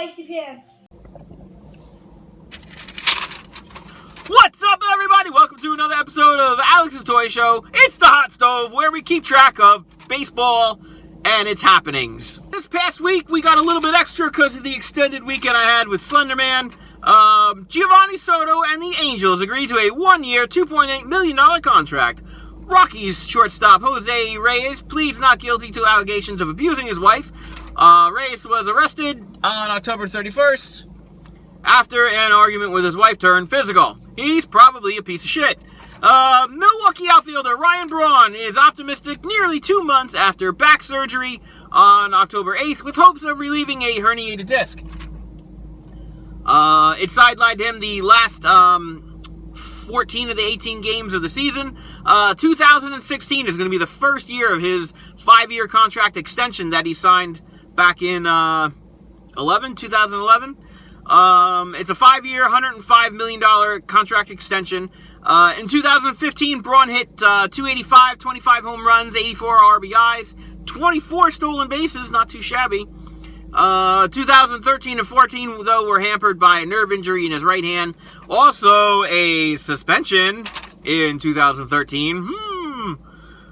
feisty pants. What's up, everybody? Welcome to another episode of Alex's Toy Show. It's the hot stove where we keep track of baseball and its happenings. This past week, we got a little bit extra because of the extended weekend I had with Slenderman. Giovanni Soto and the Angels agreed to a one-year, $2.8 million contract. Rockies shortstop Jose Reyes pleads not guilty to allegations of abusing his wife. Reyes was arrested on October 31st after an argument with his wife turned physical. He's probably a piece of shit. Milwaukee outfielder Ryan Braun is optimistic nearly 2 months after back surgery on October 8th with hopes of relieving a herniated disc. It sidelined him the last 14 of the 18 games of the season. 2016 is going to be the first year of his 5-year contract extension that he signed back in 2011. It's a 5-year, $105 million contract extension. In 2015, Braun hit 285, 25 home runs, 84 RBIs, 24 stolen bases, not too shabby. 2013 and 14, though, were hampered by a nerve injury in his right hand. Also, a suspension in 2013.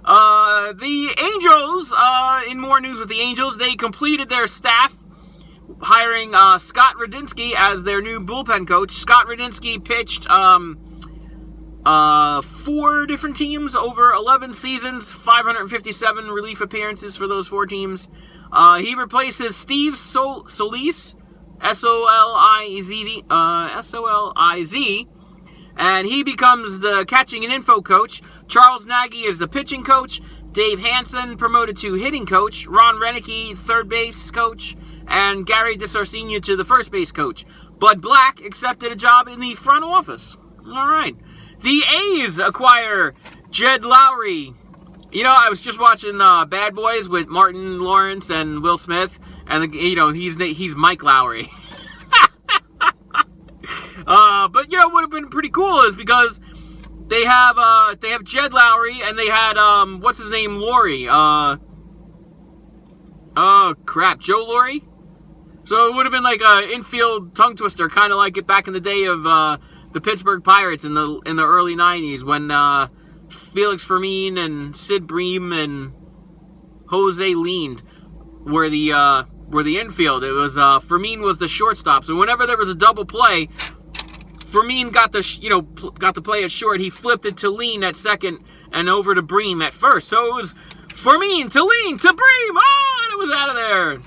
The Angels, in more news with the Angels, they completed their staff, hiring Scott Radinsky as their new bullpen coach. Scott Radinsky pitched 4 different teams over 11 seasons, 557 relief appearances for those 4 teams. He replaces Steve Solis, S-O-L-I-Z, and he becomes the catching and info coach. Charles Nagy is the pitching coach. Dave Hansen promoted to hitting coach. Ron Renicky, third base coach. And Gary DeSarcina to the first base coach. Bud Black accepted a job in the front office. All right. The A's acquire Jed Lowry. You know, I was just watching Bad Boys with Martin Lawrence and Will Smith, and he's Mike Lowry. But you know what would have been pretty cool is because they have Jed Lowry and they had what's his name, Lowry. Joe Lowry. So it would have been like an infield tongue twister, kind of like it back in the day of the Pittsburgh Pirates in the early '90s when Felix Fermin and Sid Bream and Jose Leaned were the infield. It was Fermin was the shortstop. So whenever there was a double play, Fermin got the play at short. He flipped it to Lean at second and over to Bream at first. So it was Fermin to Lean to Bream. Oh, and it was out of there. It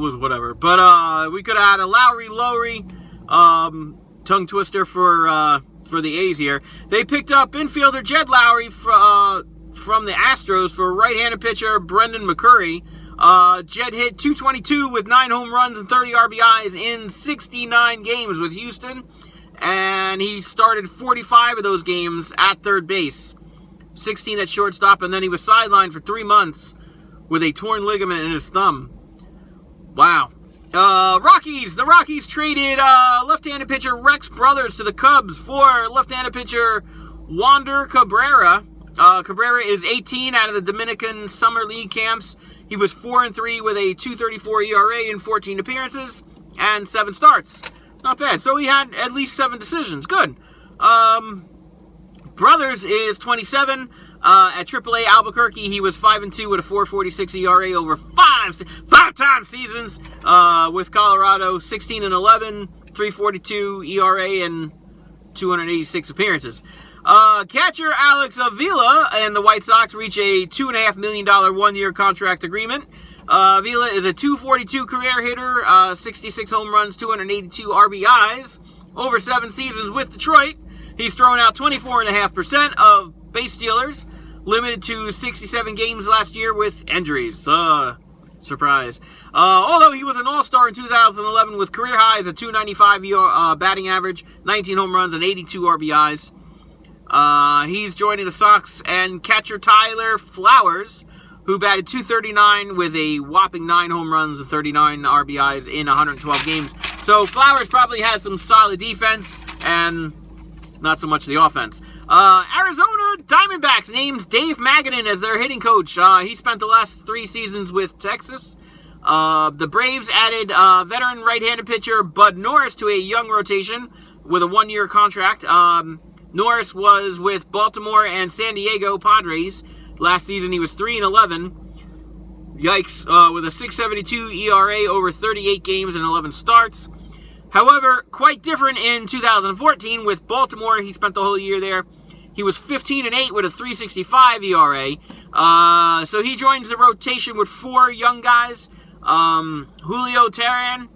was whatever. But we could have had a Lowry tongue twister for the A's here. They picked up infielder Jed Lowry from the Astros for right-handed pitcher Brendan McCurry. Jed hit 222 with 9 home runs and 30 RBIs in 69 games with Houston, and he started 45 of those games at third base, 16 at shortstop, and then he was sidelined for 3 months with a torn ligament in his thumb. Wow. Rockies. The Rockies traded left-handed pitcher Rex Brothers to the Cubs for left-handed pitcher Wander Cabrera. Cabrera is 18 out of the Dominican Summer League camps. He was 4-3 with a 2.34 ERA in 14 appearances and 7 starts. Not bad. So he had at least 7 decisions. Good. Brothers is 27. At AAA Albuquerque, he was 5-2 with a 4.46 ERA over 5 seasons. With Colorado, 16-11, 3.42 ERA and 286 appearances. Catcher Alex Avila and the White Sox reach a $2.5 million one-year contract agreement. Avila is a 242 career hitter, 66 home runs, 282 RBIs over 7 seasons with Detroit. He's thrown out 24.5% of base stealers, limited to 67 games last year with injuries. Surprise. Although he was an all-star in 2011 with career highs at 295 batting average, 19 home runs, and 82 RBIs. He's joining the Sox and catcher Tyler Flowers, who batted .239 with a whopping 9 home runs and 39 RBIs in 112 games. So Flowers probably has some solid defense and not so much the offense. Arizona Diamondbacks names Dave Magadan as their hitting coach. He spent the last 3 seasons with Texas. The Braves added veteran right-handed pitcher Bud Norris to a young rotation with a 1-year contract. Norris was with Baltimore and San Diego Padres. Last season he was 3-11. Yikes, with a 6.72 ERA over 38 games and 11 starts. However, quite different in 2014 with Baltimore. He spent the whole year there. He was 15-8 with a 3.65 ERA. So he joins the rotation with 4 young guys. Julio Teheran,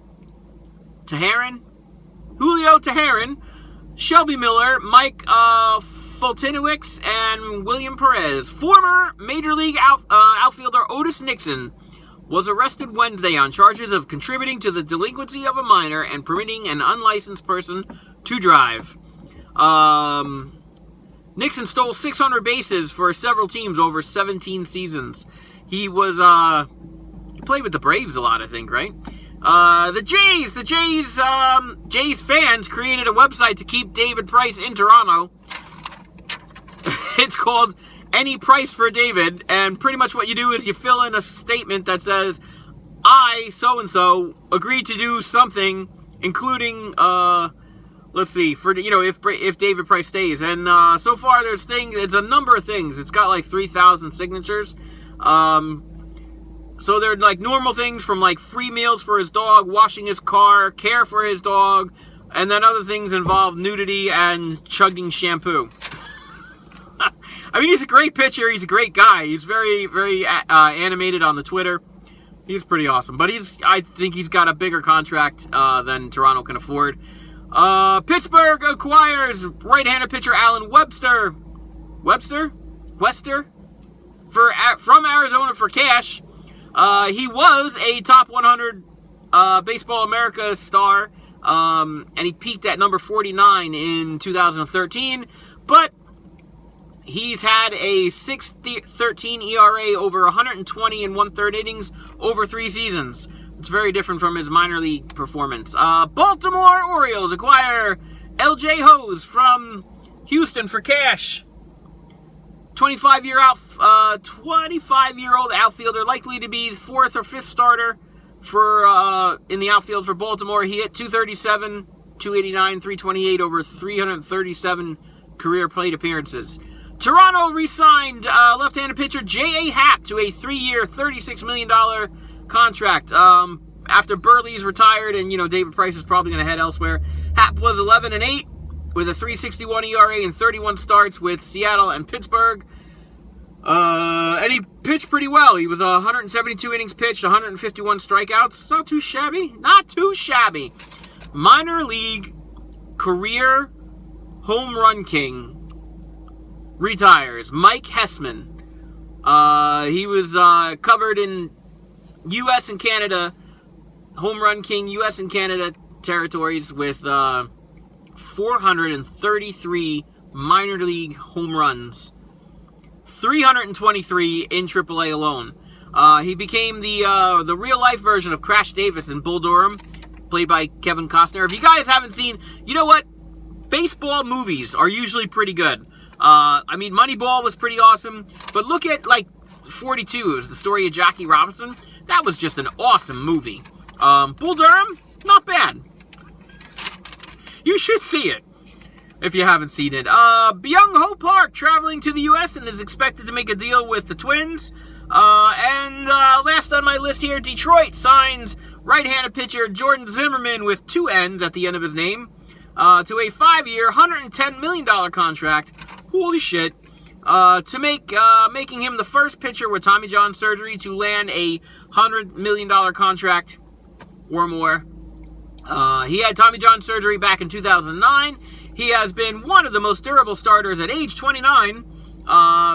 Shelby Miller, Mike Fultinowicz, and William Perez. Former Major League outfielder Otis Nixon was arrested Wednesday on charges of contributing to the delinquency of a minor and permitting an unlicensed person to drive. Nixon stole 600 bases for several teams over 17 seasons. He played with the Braves a lot, I think, right? The Jays fans created a website to keep David Price in Toronto. It's called Any Price for David, and pretty much what you do is you fill in a statement that says, I, so-and-so, agreed to do something, including, let's see, for, if David Price stays. And so far there's it's a number of things. It's got like 3,000 signatures. So they're like normal things from like free meals for his dog, washing his car, care for his dog, and then other things involve nudity and chugging shampoo. I mean, he's a great pitcher. He's a great guy. He's very, very animated on the Twitter. He's pretty awesome. But I think he's got a bigger contract than Toronto can afford. Pittsburgh acquires right-handed pitcher Alan Webster. Webster? From Arizona for cash. He was a top 100 Baseball America star, and he peaked at number 49 in 2013, but he's had a 6.13 ERA over 120 and 1/3 innings over 3 seasons. It's very different from his minor league performance. Baltimore Orioles acquire L.J. Hose from Houston for cash. 25-year-old outfielder, likely to be the 4th or 5th starter for in the outfield for Baltimore. He hit 237, 289, 328 over 337 career plate appearances. Toronto re-signed left-handed pitcher J.A. Happ to a 3-year, $36 million contract. After Burley's retired and, David Price is probably going to head elsewhere. Happ was 11-8 with a 3.61 ERA and 31 starts with Seattle and Pittsburgh. And he pitched pretty well. He was 172 innings pitched, 151 strikeouts. Not too shabby. Minor league career home run king retires. Mike Hessman. He was covered in U.S. and Canada, home run king, U.S. and Canada territories with 433 minor league home runs. 323 in AAA alone. He became the real-life version of Crash Davis in Bull Durham, played by Kevin Costner. If you guys haven't seen, you know what? Baseball movies are usually pretty good. I mean, Moneyball was pretty awesome, but look at, 42. It was the story of Jackie Robinson. That was just an awesome movie. Bull Durham, not bad. You should see it if you haven't seen it. Byung-Ho Park traveling to the U.S. and is expected to make a deal with the Twins. And last on my list here, Detroit signs right-handed pitcher Jordan Zimmermann with 2 N's at the end of his name to a 5-year, $110 million contract. Holy shit. Making him the first pitcher with Tommy John surgery to land a $100 million contract or more. He had Tommy John surgery back in 2009. He has been one of the most durable starters at age 29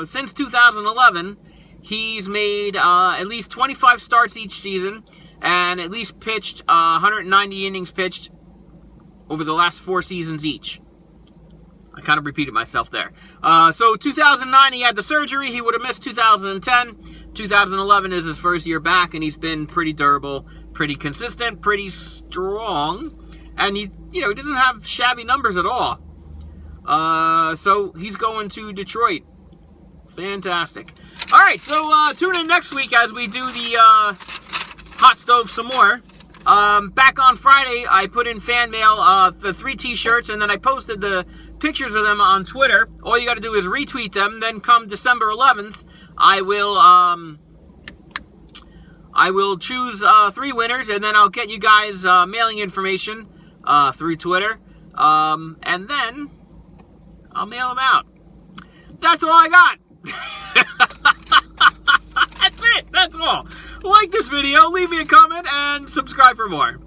since 2011. He's made at least 25 starts each season and at least pitched 190 innings pitched over the last 4 seasons each. I kind of repeated myself there. So 2009, he had the surgery. He would have missed 2010. 2011 is his first year back, and he's been pretty durable, pretty consistent, pretty strong. And he doesn't have shabby numbers at all. So he's going to Detroit. Fantastic. All right, so tune in next week as we do the hot stove some more. Back on Friday, I put in fan mail the 3 t-shirts, and then I posted the pictures of them on Twitter. All you got to do is retweet them. Then come December 11th, I will choose 3 winners, and then I'll get you guys mailing information through Twitter, and then I'll mail them out. That's all I got. That's it. That's all. Like this video, leave me a comment, and subscribe for more.